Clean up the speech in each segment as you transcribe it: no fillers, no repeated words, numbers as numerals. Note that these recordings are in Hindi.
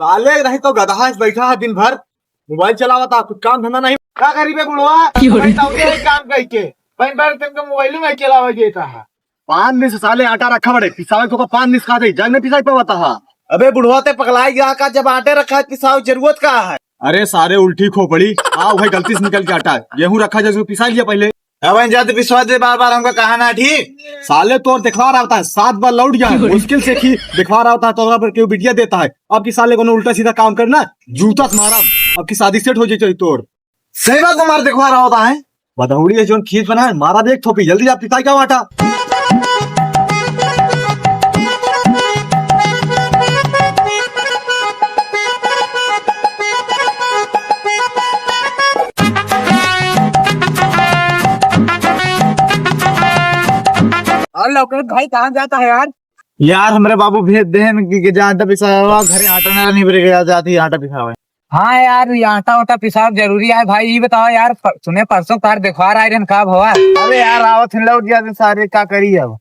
साले नहीं तो गधा है, बैठा है दिन भर मोबाइल चलावा था, कुछ काम धंधा नहीं। क्या करी बे बुढ़वा, काम करके पैन पैर तुमको मोबाइल में चलावा देता है। 5 दिन से साले आटा रखा बड़े पिसावे को 5 दिन खा दे जग में पिसाई पाता है। अबे बुढ़वा ते पगलाई गया का, जब आटे रखा है पिसाव जरूरत का है। अरे सारे उल्टी खोपड़ी, आओ भाई गलती से निकल के आटा गेहूं रखा जैसे पिसा लिया पहले। अब जाते पिसवा दे बार बार हमको कहा ना ठीक। साले तोर दिखवा रहा होता है 7 बार लौट गया मुश्किल से दिखवा रहा होता है तो पर क्यों बिटिया देता है। अब की साले को उल्टा सीधा काम करना जूता से मारा, अब की शादी सेट हो जाए तोर। सही बात मार दिखवा रहा होता है बदौड़ी है जो खींच बना है मारा देख थोपी जल्दी आप पिता क्या आटा। और लौकेश भाई कहाँ जाता है यार? यार हमारे बाबू भेज दे कि आटा पिसा घरे आटा नहीं बनेगा जाती आटा पिसा हुआ। हाँ यार ये आटा वाटा पिसाब जरूरी है भाई। ये बताओ यार, सुने परसों कार दिखवा रहा है कब हुआ? अरे यार आवत लौट गया सारे क्या करी अब।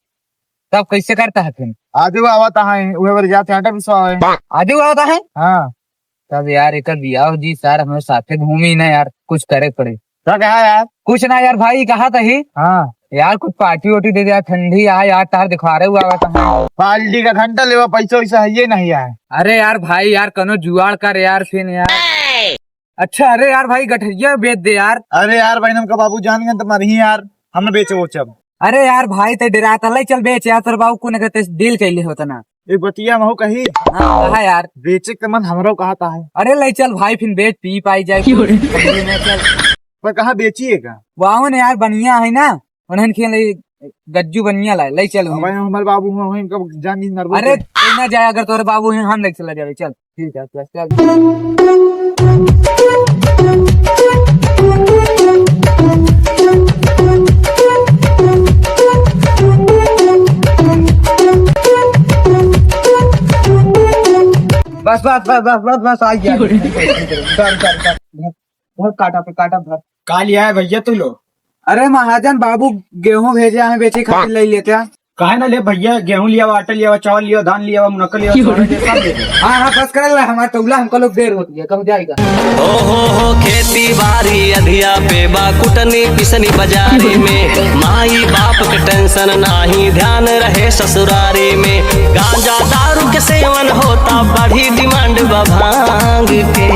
तब कैसे करता है फिर? आजू आवता है जाते आटा पिसवा आजू आता है। हाँ तब यार एक बिया जी सर हमें साथे घूमी ना यार, कुछ करे पड़े। क्या कहा यार? कुछ ना यार भाई कहा था ही। हाँ यार कुछ पार्टी वार्टी दे दिया, ठंडी आ यार तार दिखवा रहे हुआ था। पार्टी का घंटा लेवा पैसा वैसा है ये नहीं है। अरे यार भाई यार कनो जुआड़ कर यार फिर यार। अच्छा अरे यार भाई गठरिया बेच दे यार। अरे यार भाई का बाबू जान गए तुम्हारी ही यार हमने बेचे वो चब। अरे यार भाई ते डराता ले चल बेच यार, तेरे बाबू को ने कहते डील कैले होता ना। एक बतिया महू कही। हाँ कहा यार बेचे के मन हमरो कहता है। अरे ले चल भाई फिर बेच पी पाई जाए। पर कहा बेचिएगा? वाह ने यार बनिया है ना उन्हें खेल गज्जू बनिया लाए ले चल। हमारे बाबू जान नर्वस। अरे ना जाए अगर तोरे बाबू हैं हम ले चला जाए। चल ठीक है चल। बस बस बस बस बस बस आ गया। बहुत काटा पे काटा भर का लिया है भैया तू लो। अरे महाजन बाबू गेहूं भेजे हैं बेचे खातिर ले लेते हैं। कहे ना ले भैया, गेहूं लिया आटा लिया चावल लिया धान लिया मुनक्का लिया हाँ हाँ बस कर हमारा टोला हमको लोग देर होती है कब जाएगा। हो खेती बाड़ी अधिया पे बा कुटनी पिसनी बाजारी में, माई बाप के टेंशन नाही ध्यान रहे ससुरारी में, गांजा दारू के सेवन होता बढ़ी डिमांड भांग के,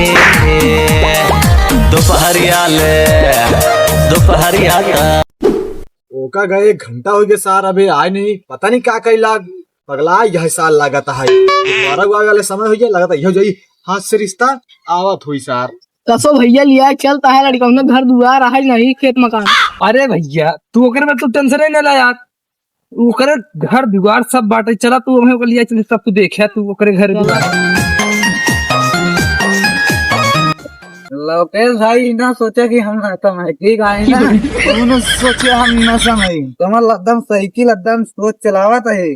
दोपहरिया ओका गए 1 घंटा हो गया सार अबे आए नहीं, पता नहीं क्या कई लाग पगला यह साल लगाता है 12 वाले समय हो गया लगाता यह जाई हाथ से रिश्ता आवत हुई सार। कसो भैया लिया चलता है लड़का घर दुआर है नहीं खेत मकान। अरे भैया तू ओकरे में तू टेंशन नहीं ला यार, ओकरे घर दुआर सब बाटे चला तू हमें को लिया चल सब तू देखा तू ओकरे घर दुआर। लोकेश भाई ना सोचा कि हम ठीक आए ना तुमने सोचे हम न समझ तुम्हारा एकदम साइकिल एकदम सोच चलावत है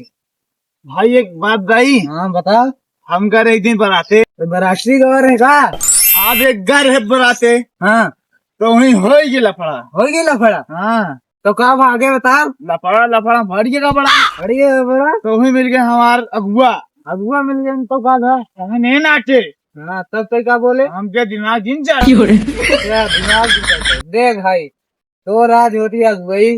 भाई। एक बात भाई हाँ बता। हम घर एक दिन बराते बराशरी गवर है का आप एक घर है बराते। हाँ तो वही हो गई लफड़ा। हो गई लफड़ा। हाँ तो कब आगे बता। लफड़ा भर गया बड़ा तो वही मिल गया हमार अगुआ मिल गया तो का था नहीं नाटे। हाँ तब तो क्या बोले हम क्या दिमाग दिन दिमाग देख भाई तो राज होती अगुई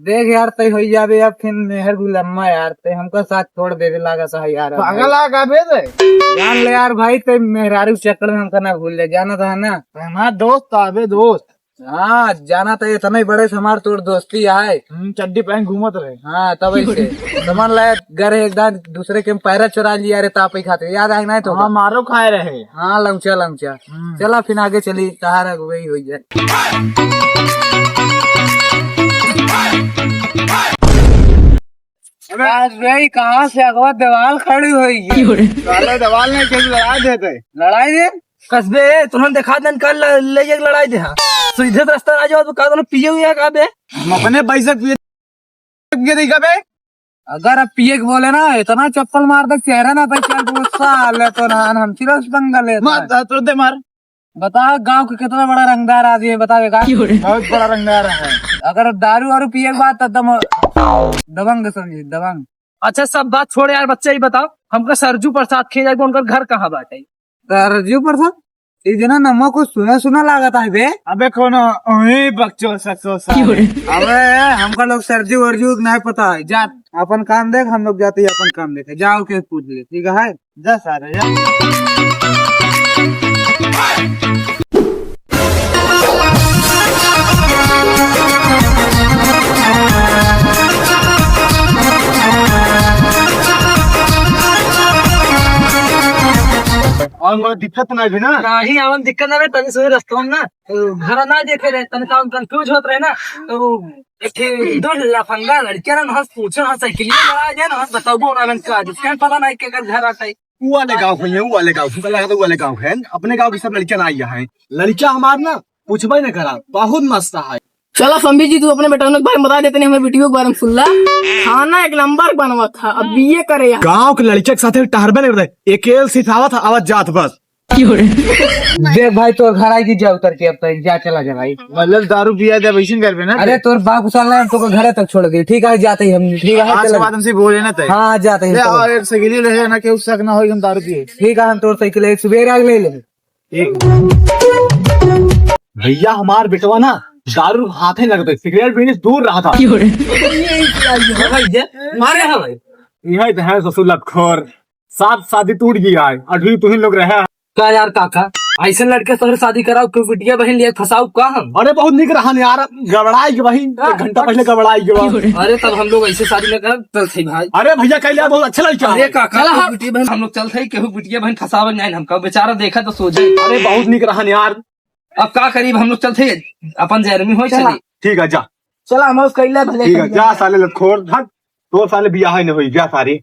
देख यार तय हो जावे अब फिर मेहर गुलम्मा यार ते हमको साथ छोड़ दे लागा सा यार पागल आगा दे जान ले यार भाई ते मेहरारू चक्कर में हमका ना भूल ले जाना था ना हमारा दोस्त आवे दोस्त। हाँ जाना था इतना बड़े हमार तोड़ दोस्ती आए चड्डी पहन घूमत रहे। हाँ तब ऐसे समझ लाया घर एकदम दूसरे के पैरा चुरा लिया रे ताप खाते याद आए ना तो हाँ मारो खाए रहे। हाँ लमचा चला फिर आगे चली तहारा वही हो जाए। भाई कहाँ से अगवा दीवार खड़ी हुई दवाल नहीं कैसे लड़ा देते लड़ाई दे कसबे तुरंत देखा दन कल ले जाके लड़ाई दे। सीधे रास्ता आ जाओ तो कहा पिए हुए का बे हम अपने पैसे पिए देगा बे। अगर अब पिए बोले ना इतना चप्पल मार दे चेहरा ना पैसा गुस्सा ले तो ना हम चिरस पंगा तुरंत मार। बता गांव के कितना बड़ा रंगदार आदमी है बताएगा बहुत बड़ा रंगदार है। अगर दारू वारू पिए के बाद तब दबंग समझे दबंग। अच्छा सब बात छोड़ यार बच्चा ही बताओ हमका सरजू प्रसाद खे जाए उनका घर कहाँ बाटे? सरजू पर था इतना नमक को सुना सुना लागता है बे। अबे कौन बकचो सचो सा अबे हमका लोग सरजू वर्जू नहीं पता है। जा अपन काम देख, हम लोग जाते हैं अपन काम देखे। जाओ के पूछ ले, ठीक है? जा सारे जा। और कोई दिक्कत नहीं भी ना। नहीं आवन दिक्कत ना रहे तनी सोई रास्ता में ना घर ना देखे रहे तनी काम कंफ्यूज होत रहे ना तो एक दो लफंगा लड़कियां ना हंस पूछो हंस साइकिल में आ जाए ना हंस बताओ ना मन का जिसका पता नहीं के घर आता है। वो वाले गाँव है, वो वाले गाँव तुमको लगा तो वो वाले गाँव है। अपने गाँव की सब लड़कियां आई हैं। लड़कियां हमार ना पूछबे न करा, बहुत मस्त है। चलो संबी जी तू अपने बेटा के बारे में बता देते नहीं हमें वीडियो के बारे में सुन ला। खाना एक नंबर बनवा था, अब बीए करे यार। गाँव के लड़के के साथ टहरबे नहीं बताए, अकेले सिखावा था आवाज जात बस। देख भाई तोर घर आई जा उतर के, अब तक जा चला जा भाई। मतलब दारू पिया जब ऐसे कर ना। अरे तोर बाप उसाल ना तो घर तक छोड़ गई, ठीक है? जाते ही हम, ठीक है? आज के बाद हमसे बोले ना तय। हाँ जाते ही। और एक साइकिल ले ना के उसक ना हो हम दारू पिए। ठीक है हम तोर साइकिल एक सुबह आग ले ले। भैया हमार बेटवा ना दारू हाथे लगते, सिगरेट पीने से दूर रहा था। मारे है भाई यही तो है ससुर लतखोर। साथ शादी टूट गई है, अभी तुम लोग रहे। का यार काका ऐसे लड़के सर शादी कराओ क्यों बिटिया बहन लिए फंसाओ का हम? अरे बहुत निक रहा यार, गड़बड़ाई के वही एक घंटा पहले गड़बड़ाई के बाद। अरे तब हम लोग ऐसे शादी न कर चलते भाई। अरे भैया कह लिया बहुत अच्छा लड़का अरे है। काका तो बिटिया बहन हम लोग चलते केहू बिटिया बहन फंसावे नहीं हमका बेचारा देखा तो सोचे। अरे बहुत निक रहा यार। अब का करीब हम लोग चलते अपन जहरमी हो चली। ठीक है जा। चला हम कैला भले ठीक है जा साले लतखोर। तो साले बियाह ही नहीं हुई जा सारी।